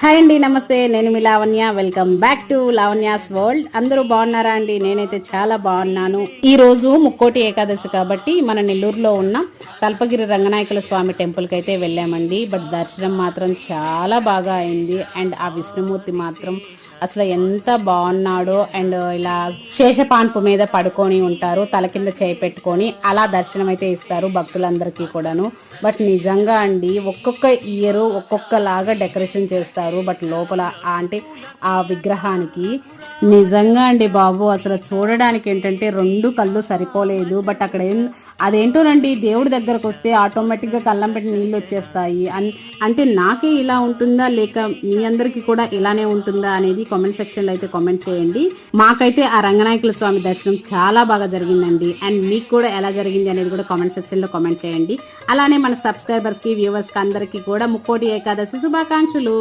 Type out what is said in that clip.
Hi అండి, నమస్తే. నేను మీ లావణ్య. వెల్కమ్ బ్యాక్ టు లావణ్యాస్ వరల్డ్. అందరూ బాగున్నారా అండి? నేనైతే చాలా బాగున్నాను. ఈ రోజు ముక్కోటి ఏకాదశి కాబట్టి మన నెల్లూరులో ఉన్న కల్పగిరి రంగనాయకుల స్వామి టెంపుల్కి అయితే వెళ్ళామండి. బట్ దర్శనం మాత్రం చాలా బాగా అయింది. అండ్ ఆ విష్ణుమూర్తి మాత్రం అసలు ఎంత బాగున్నాడో. అండ్ ఇలా శేషపాన్పు మీద పడుకొని ఉంటారు, తల కింద చేయి పెట్టుకొని అలా దర్శనం అయితే ఇస్తారు భక్తులందరికీ కూడాను. బట్ నిజంగా అండి, ఒక్కొక్క ఇయర్ ఒక్కొక్కలాగా డెకరేషన్ చేస్తారు. బట్ లోపల అంటే ఆ విగ్రహానికి నిజంగా అండి బాబు, అసలు చూడడానికి ఏంటంటే రెండు కళ్ళు సరిపోలేదు. బట్ అక్కడ అదేంటోనండి, దేవుడి దగ్గరకు వస్తే ఆటోమేటిక్గా కళ్ళం పెట్టి నీళ్ళు వచ్చేస్తాయి. అంటే నాకే ఇలా ఉంటుందా, లేక మీ అందరికీ కూడా ఇలానే ఉంటుందా అనేది కామెంట్ సెక్షన్లో అయితే కామెంట్ చేయండి. మాకైతే ఆ రంగనాయకుల స్వామి దర్శనం చాలా బాగా జరిగిందండి. అండ్ మీకు కూడా ఎలా జరిగింది అనేది కూడా కామెంట్ సెక్షన్లో కామెంట్ చేయండి. అలానే మన సబ్స్క్రైబర్స్కి, వ్యూవర్స్కి అందరికీ కూడా ముక్కోటి ఏకాదశి శుభాకాంక్షలు.